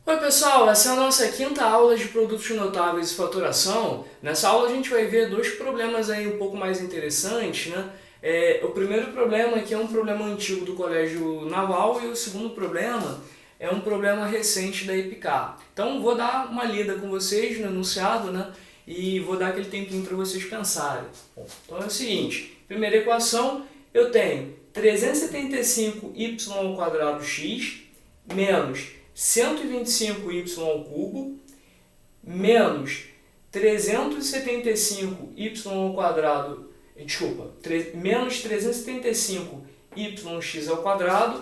Oi pessoal, essa é a nossa quinta aula de produtos notáveis e faturação. Nessa aula a gente vai ver dois problemas aí um pouco mais interessantes, né? O primeiro problema aqui é um problema antigo do Colégio Naval e o segundo problema é um problema recente da EPICAR. Então vou dar uma lida com vocês no enunciado, né? E vou dar aquele tempinho para vocês pensarem. Bom, então é o seguinte, primeira equação, eu tenho 375y² menos 125y³ menos 375y², menos 375yx²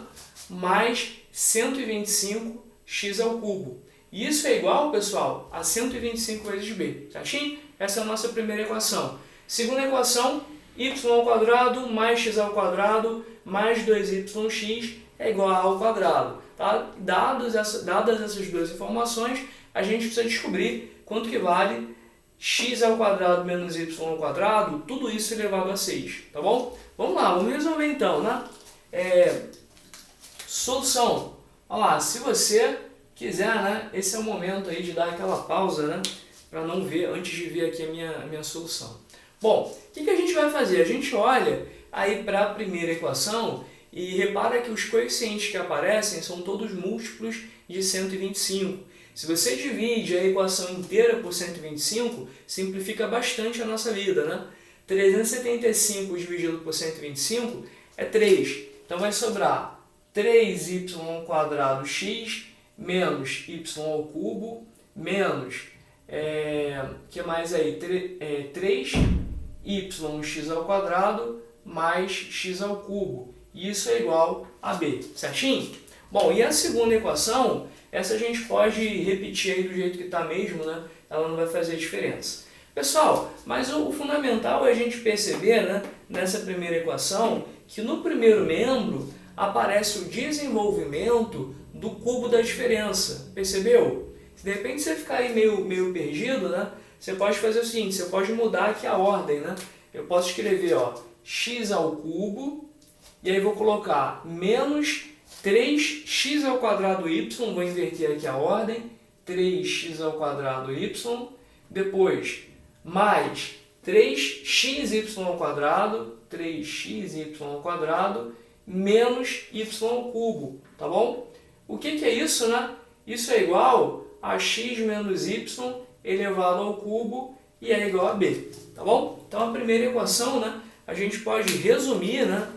mais 125x³. Isso é igual, pessoal, a 125 vezes b, certinho? Essa é a nossa primeira equação. Segunda equação, y² mais x² mais 2yx é igual a a ao quadrado. Tá? Dadas essas duas informações, a gente precisa descobrir quanto que vale x² menos y², tudo isso elevado a 6, tá bom? Vamos lá, vamos resolver então, né? Solução. Olha lá, se você quiser, né, esse é o momento aí de dar aquela pausa, né, para não ver, antes de ver aqui a minha solução. Bom, o que a gente vai fazer? A gente olha aí para a primeira equação e repara que os coeficientes que aparecem são todos múltiplos de 125. Se você divide a equação inteira por 125, simplifica bastante a nossa vida, né? 375 dividido por 125 é 3. Então vai sobrar 3y² menos y³ menos, que mais aí? 3yx² mais x³. Isso é igual a b, certinho? Bom, e a segunda equação, essa a gente pode repetir aí do jeito que está mesmo, né? Ela não vai fazer diferença. Pessoal, mas o fundamental é a gente perceber, né, nessa primeira equação, que no primeiro membro aparece o desenvolvimento do cubo da diferença. Percebeu? Se de repente você ficar aí meio perdido, né, você pode fazer o seguinte, você pode mudar aqui a ordem, né? Eu posso escrever, ó, x², e aí vou colocar menos 3x²y, vou inverter aqui a ordem, 3x²y, depois mais 3xy², 3xy² menos y³, tá bom? O que é isso, né? Isso é igual a x menos y elevado ao cubo e é igual a b, tá bom? Então a primeira equação, né, a gente pode resumir, né,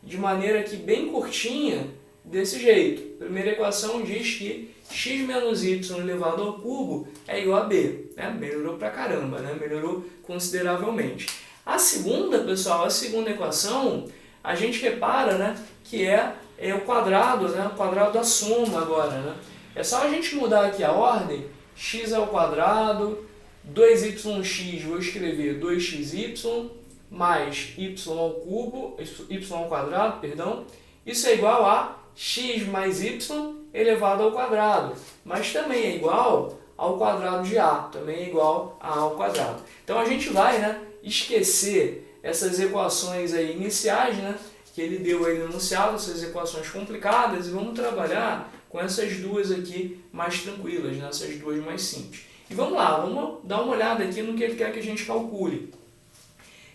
de maneira aqui bem curtinha, desse jeito. A primeira equação diz que x menos y elevado ao cubo é igual a b. Né? Melhorou pra caramba, né? Melhorou consideravelmente. A segunda, pessoal, a segunda equação, a gente repara, né, que é o quadrado, né, o quadrado da soma agora. Né? É só a gente mudar aqui a ordem, x², 2yx, vou escrever 2xy, mais y², perdão, isso é igual a x mais y elevado ao quadrado, mas também é igual ao quadrado de a, também é igual a ao quadrado. Então a gente vai, né, esquecer essas equações aí iniciais, né, que ele deu aí no enunciado, essas equações complicadas, e vamos trabalhar com essas duas aqui mais tranquilas, né, essas duas mais simples. E vamos lá, vamos dar uma olhada aqui no que ele quer que a gente calcule.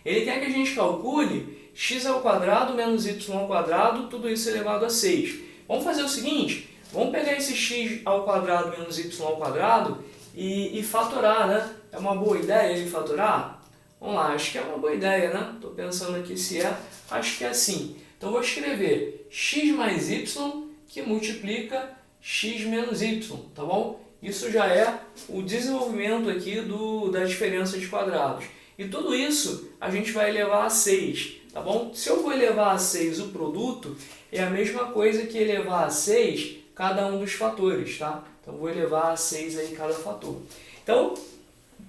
Ele quer que a gente calcule x² menos y², tudo isso elevado a 6. Vamos fazer o seguinte, vamos pegar esse x² menos y² e fatorar, né? É uma boa ideia ele fatorar? Vamos lá, acho que é uma boa ideia, né? Estou pensando aqui se é, acho que é assim. Então vou escrever x mais y que multiplica x menos y, tá bom? Isso já é o desenvolvimento aqui da diferença de quadrados. E tudo isso a gente vai elevar a 6, tá bom? Se eu vou elevar a 6 o produto, é a mesma coisa que elevar a 6 cada um dos fatores, tá? Então, vou elevar a 6 aí cada fator. Então,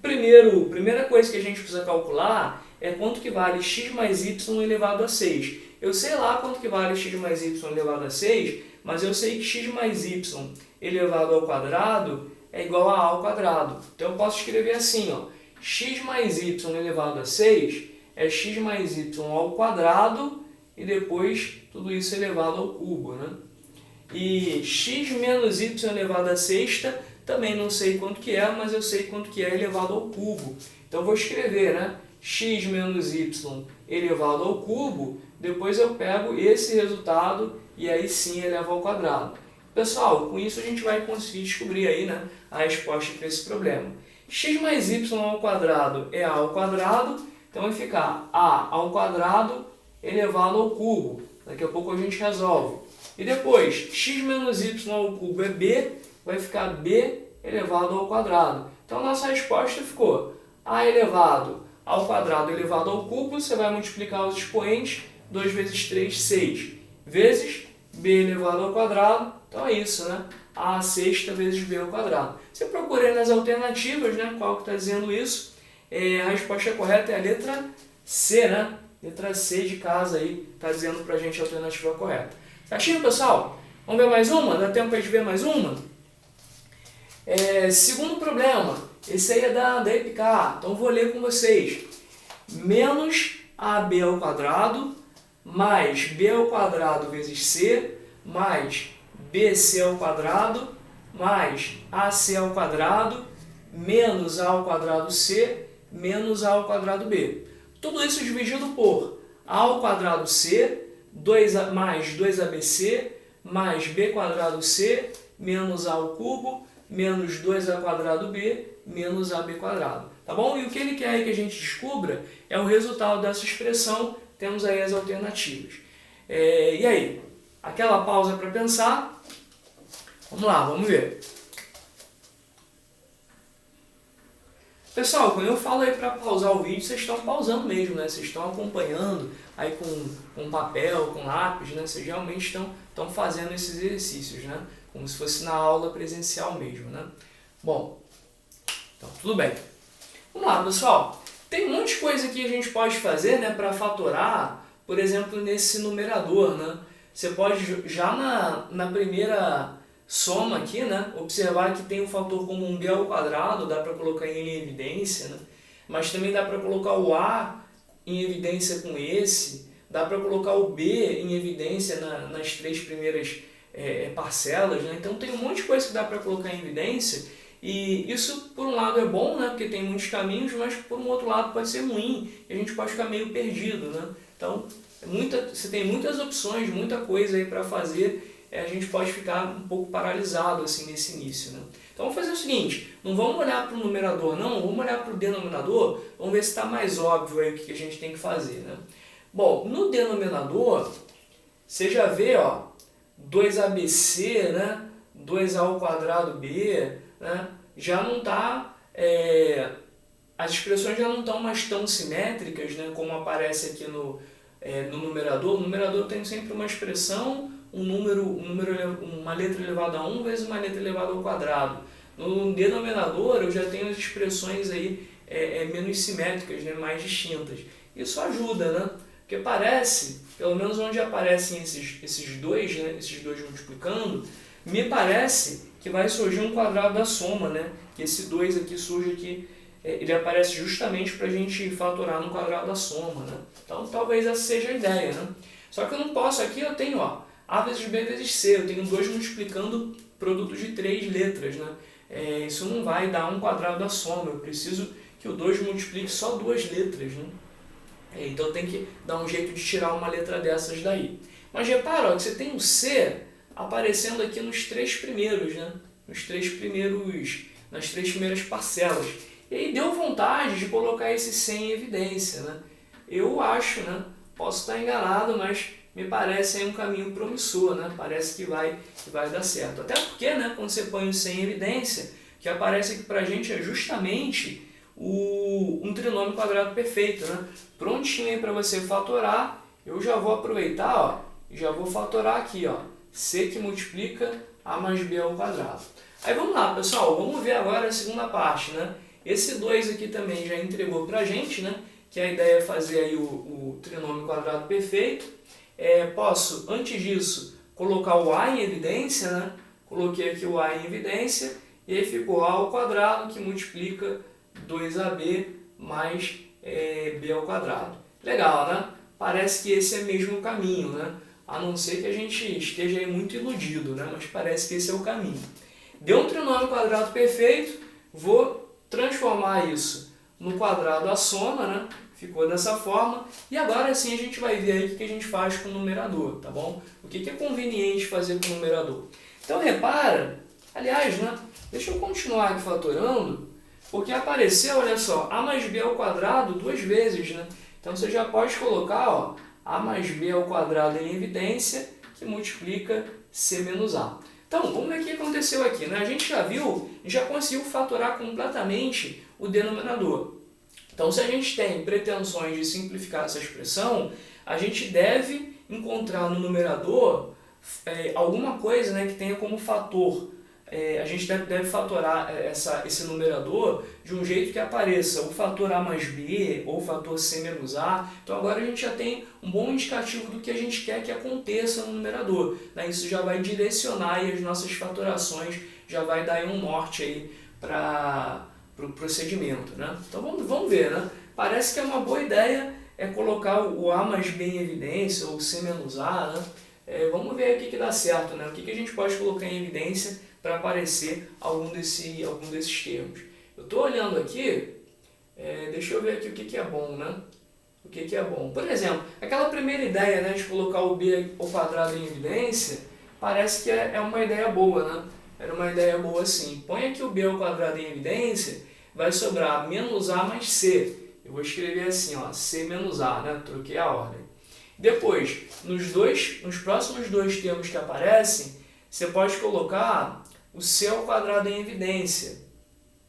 primeira coisa que a gente precisa calcular é quanto que vale x mais y elevado a 6. Eu sei lá quanto que vale x mais y elevado a 6, mas eu sei que x mais y elevado ao quadrado é igual a ao quadrado. Então, eu posso escrever assim, ó, x mais y elevado a 6 é x mais y ao quadrado e depois tudo isso elevado ao cubo, né? E x menos y elevado à sexta, também não sei quanto que é, mas eu sei quanto que é elevado ao cubo. Então eu vou escrever, né? X menos y elevado ao cubo, depois eu pego esse resultado e aí sim elevo ao quadrado. Pessoal, com isso a gente vai conseguir descobrir aí, né, a resposta para esse problema. X mais y ao quadrado é a ao quadrado, então vai ficar a ao quadrado elevado ao cubo. Daqui a pouco a gente resolve. E depois, x menos y ao cubo é b, vai ficar b elevado ao quadrado. Então, nossa resposta ficou a elevado ao quadrado elevado ao cubo, você vai multiplicar os expoentes, 2 vezes 3, 6, vezes b elevado ao quadrado. Então, é isso, né? A sexta vezes b ao quadrado. Você procura aí nas alternativas, né? Qual que está dizendo isso? A resposta correta é a letra C, né? Letra C de casa aí, está dizendo para a gente a alternativa correta. Certinho, pessoal? Vamos ver mais uma? Dá tempo para a gente ver mais uma? Segundo problema, esse aí é da EPICAR, então vou ler com vocês. Menos AB ao quadrado, mais B ao quadrado vezes C, mais BC ao quadrado, mais AC ao quadrado, menos A ao quadrado C, menos A ao quadrado B. Tudo isso dividido por A ao quadrado C, mais 2ABC, mais B quadrado C, menos A ao cubo, menos 2A quadrado B, menos AB quadrado. Tá bom? E o que ele quer aí que a gente descubra é o resultado dessa expressão. Temos aí as alternativas. E aí? Aquela pausa para pensar. Vamos lá, vamos ver. Pessoal, quando eu falo aí para pausar o vídeo, vocês estão pausando mesmo, né? Vocês estão acompanhando aí com papel, com lápis, né? Vocês realmente estão fazendo esses exercícios, né? Como se fosse na aula presencial mesmo, né? Bom, então tudo bem. Vamos lá, pessoal. Tem um monte de coisa que a gente pode fazer, né, para fatorar, por exemplo, nesse numerador, né? Você pode, já na primeira soma aqui, né, observar que tem o fator comum b ao quadrado, dá para colocar em evidência, né? Mas também dá para colocar o a em evidência com esse, dá para colocar o b em evidência nas três primeiras parcelas, né? Então tem um monte de coisa que dá para colocar em evidência, e isso por um lado é bom, né, porque tem muitos caminhos, mas por um outro lado pode ser ruim, e a gente pode ficar meio perdido, né? Então você tem muitas opções, muita coisa aí para fazer, a gente pode ficar um pouco paralisado assim nesse início, né? Então vamos fazer o seguinte, não vamos olhar para o numerador não, vamos olhar para o denominador, vamos ver se está mais óbvio aí o que a gente tem que fazer, né? Bom, no denominador, você já vê, ó, 2ABC, né? 2A ao quadrado B, né? Já não está, as expressões já não estão mais tão simétricas, né? Como aparece aqui no numerador. O numerador tem sempre uma expressão, uma letra elevada a 1 vezes uma letra elevada ao quadrado. No denominador eu já tenho as expressões aí menos simétricas, né? Mais distintas. Isso ajuda, né? Porque parece, pelo menos onde aparecem esses dois, né? Esses dois multiplicando, me parece que vai surgir um quadrado da soma, né? Que esse 2 aqui surge aqui, ele aparece justamente para a gente fatorar no quadrado da soma, né? Então talvez essa seja a ideia, né? Só que eu não posso, aqui eu tenho, ó, A vezes B vezes C, eu tenho 2 multiplicando produtos de 3 letras, né? Isso não vai dar um quadrado da soma, eu preciso que o 2 multiplique só 2 letras, né? Então eu tenho que dar um jeito de tirar uma letra dessas daí. Mas repara, ó, que você tem um C aparecendo aqui nos 3 primeiros, né? Nas 3 primeiras parcelas. E aí deu vontade de colocar esse C em evidência, né? Eu acho, né? Posso estar enganado, mas me parece aí um caminho promissor, né? Parece que vai dar certo. Até porque, né, quando você põe o C em evidência, o que aparece aqui pra gente é justamente um trinômio quadrado perfeito, né? Prontinho aí para você fatorar. Eu já vou aproveitar, ó, e já vou fatorar aqui, ó. C que multiplica A mais B ao quadrado. Aí vamos lá, pessoal, vamos ver agora a segunda parte, né? Esse 2 aqui também já entregou pra gente, né? Que a ideia é fazer aí o trinômio quadrado perfeito. Posso, antes disso, colocar o A em evidência, né? Coloquei aqui o A em evidência, e aí ficou A ao quadrado, que multiplica 2AB mais B ao quadrado. Legal, né? Parece que esse é mesmo o caminho, né? a não ser que a gente esteja aí muito iludido, né? Mas parece que esse é o caminho. Deu um trinômio quadrado perfeito, vou transformar isso no quadrado à soma, né? Ficou dessa forma. E agora sim a gente vai ver aí o que a gente faz com o numerador, tá bom? O que é conveniente fazer com o numerador. Então repara, aliás, né? Deixa eu continuar aqui fatorando, porque apareceu, olha só, a mais b ao quadrado duas vezes, né? Então você já pode colocar, ó, a mais b ao quadrado em evidência, que multiplica c menos a. Então, vamos ver o que aconteceu aqui, né? A gente já viu, já conseguiu fatorar completamente o denominador. Então, se a gente tem pretensões de simplificar essa expressão, a gente deve encontrar no numerador alguma coisa, né, que tenha como fator. A gente deve fatorar esse numerador de um jeito que apareça o fator a mais b ou o fator c menos a. Então agora a gente já tem um bom indicativo do que a gente quer que aconteça no numerador, né? Isso já vai direcionar aí as nossas fatorações, já vai dar aí um norte aí para o procedimento, né? Então vamos ver, né? Parece que é uma boa ideia colocar o a mais b em evidência ou o c menos a, né? Vamos ver o que dá certo, né? O que a gente pode colocar em evidência para aparecer algum desses termos. Eu estou olhando aqui, deixa eu ver aqui o que é bom, né? O que é bom. Por exemplo, aquela primeira ideia, né, de colocar o b ao quadrado em evidência, parece que é uma ideia boa, né? Era uma ideia boa sim. Põe aqui o b ao quadrado em evidência, vai sobrar menos a mais c. Eu vou escrever assim, ó, c menos a, né? Troquei a ordem. Depois, nos próximos dois termos que aparecem, você pode colocar o c ao quadrado em evidência.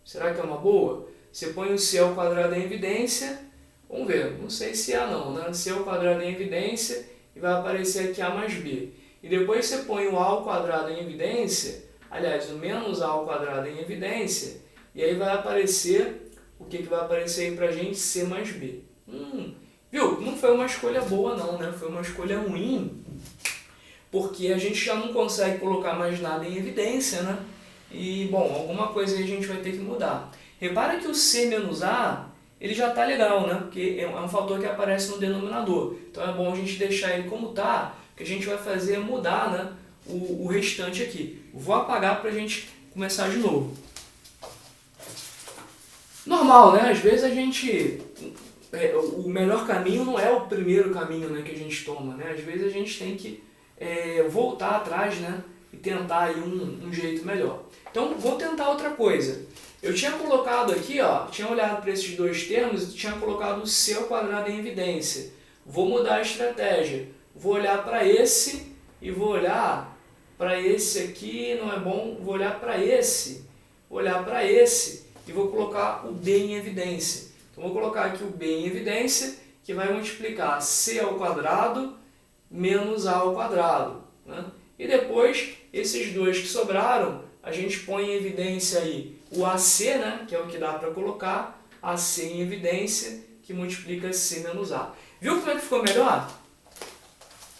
Será que é uma boa? Você põe o c ao quadrado em evidência, vamos ver, não sei se é não, né? C ao quadrado em evidência e vai aparecer aqui a mais b. E depois você põe o a ao quadrado em evidência, aliás, o menos a ao quadrado em evidência, e aí vai aparecer, o que vai aparecer aí pra gente? C mais b. Viu? Não foi uma escolha boa não, né? Foi uma escolha ruim, porque a gente já não consegue colocar mais nada em evidência, né? E, bom, alguma coisa aí a gente vai ter que mudar. Repara que o c menos a, ele já está legal, né? Porque é um fator que aparece no denominador. Então é bom a gente deixar ele como está, que a gente vai fazer mudar, né, o restante aqui. Vou apagar para a gente começar de novo. Normal, né? Às vezes a gente... o melhor caminho não é o primeiro caminho, né, que a gente toma, né? Às vezes a gente tem que voltar atrás, né, e tentar aí um jeito melhor. Então, vou tentar outra coisa. Eu tinha colocado aqui, ó, tinha olhado para esses dois termos e tinha colocado o c ao quadrado em evidência. Vou mudar a estratégia. Vou olhar para esse e vou olhar para esse aqui, não é bom. Vou olhar para esse e vou colocar o b em evidência. Então, vou colocar aqui o b em evidência, que vai multiplicar c ao quadrado menos a ao quadrado, né? E depois, esses dois que sobraram, a gente põe em evidência aí o AC, né, que é o que dá para colocar, AC em evidência, que multiplica C menos A. Viu como é que ficou melhor?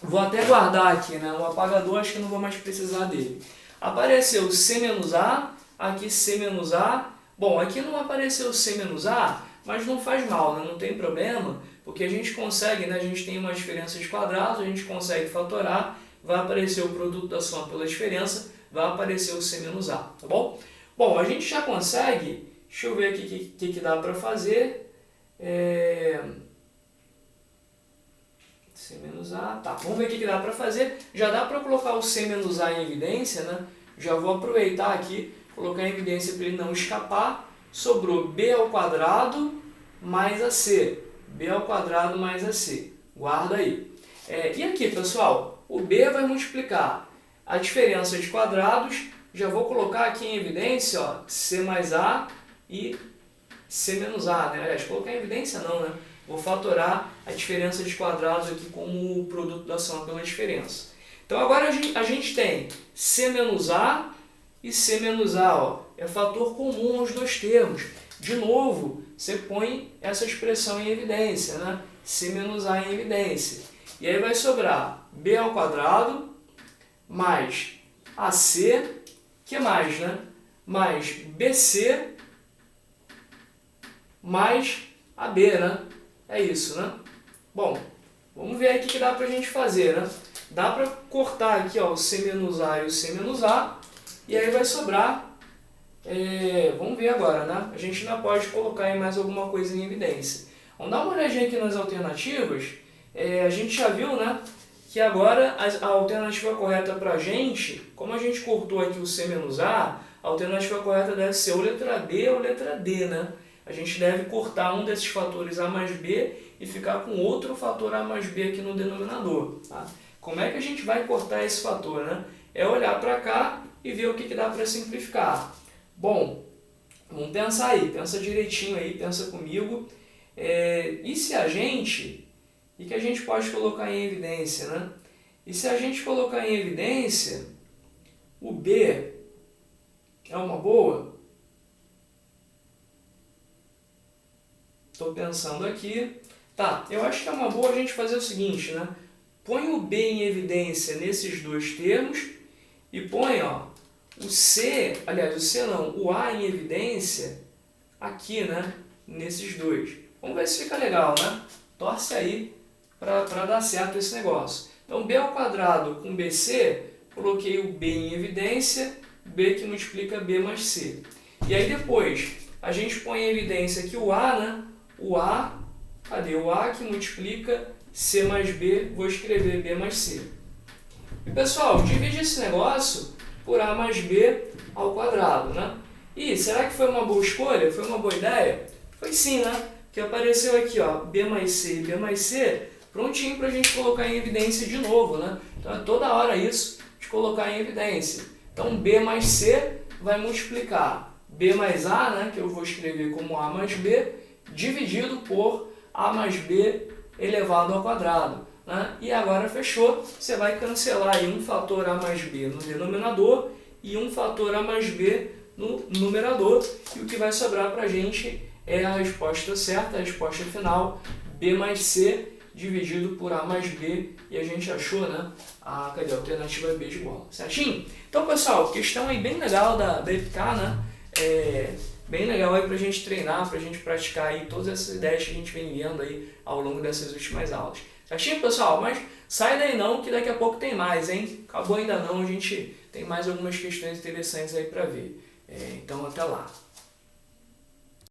Vou até guardar aqui, né, o apagador, acho que não vou mais precisar dele. Apareceu C menos A, aqui C menos A. Bom, aqui não apareceu C menos A, mas não faz mal, né, não tem problema, porque a gente consegue, né, a gente tem uma diferença de quadrados, a gente consegue fatorar, vai aparecer o produto da soma pela diferença, vai aparecer o C menos A, tá bom? Bom, a gente já consegue, deixa eu ver aqui o que dá para fazer. C menos A, tá, vamos ver o que dá para fazer. Já dá para colocar o C menos A em evidência, né? Já vou aproveitar aqui, colocar em evidência para ele não escapar. Sobrou B ao quadrado mais AC. B ao quadrado mais AC. Guarda aí. E aqui, pessoal, o B vai multiplicar a diferença de quadrados. Já vou colocar aqui em evidência, ó, C mais A e C menos A, né? Aliás, colocar em evidência não, né? Vou fatorar a diferença de quadrados aqui como o produto da soma pela diferença. Então agora a gente tem C menos A e C menos A, ó, é fator comum aos dois termos. De novo, você põe essa expressão em evidência, né? C menos A em evidência. E aí vai sobrar B ao quadrado mais AC, que mais, né? Mais BC mais AB, né? É isso, né? Bom, vamos ver aqui o que dá pra gente fazer, né? dá para cortar aqui ó, o C menos A e o C menos A, e aí vai sobrar, vamos ver agora, né? A gente ainda pode colocar aí mais alguma coisa em evidência. Vamos dar uma olhadinha aqui nas alternativas. A gente já viu, né, que agora a alternativa correta para a gente, como a gente cortou aqui o C menos A, a alternativa correta deve ser ou letra B ou letra D, né? A gente deve cortar um desses fatores A mais B e ficar com outro fator A mais B aqui no denominador. Tá? Como é que a gente vai cortar esse fator, né? É olhar para cá e ver o que dá para simplificar. Bom, vamos pensar aí, pensa direitinho aí, pensa comigo. E se a gente... E que a gente pode colocar em evidência, né? E se a gente colocar em evidência, o B é uma boa? Estou pensando aqui. Tá, eu acho que é uma boa a gente fazer o seguinte, né? Põe o B em evidência nesses dois termos e põe, ó, o C, aliás, o C não, o A em evidência aqui, né? Nesses dois. Vamos ver se fica legal, né? Torce aí para dar certo esse negócio. Então, B ao quadrado com BC, coloquei o B em evidência, B que multiplica B mais C. E aí depois, a gente põe em evidência aqui o A, né? O A, cadê? O A que multiplica C mais B, vou escrever B mais C. E pessoal, divide esse negócio por A mais B ao quadrado, né? E será que foi uma boa escolha? Foi uma boa ideia? Foi sim, né? Que apareceu aqui, ó, B mais C e B mais C, prontinho para a gente colocar em evidência de novo, né? Então é toda hora isso de colocar em evidência. Então B mais C vai multiplicar B mais A, né? Que eu vou escrever como A mais B, dividido por A mais B elevado ao quadrado. Né? E agora fechou, você vai cancelar aí um fator A mais B no denominador e um fator A mais B no numerador. E o que vai sobrar para a gente é a resposta certa, a resposta final, B mais C dividido por A mais B, e a gente achou, né, a alternativa B de bola, certinho? Então, pessoal, questão aí bem legal da EPK, né, bem legal aí pra gente treinar, pra gente praticar aí todas essas ideias que a gente vem vendo aí ao longo dessas últimas aulas. Certinho, pessoal? Mas sai daí não, que daqui a pouco tem mais, hein? Acabou ainda não, a gente tem mais algumas questões interessantes aí pra ver. Então, até lá.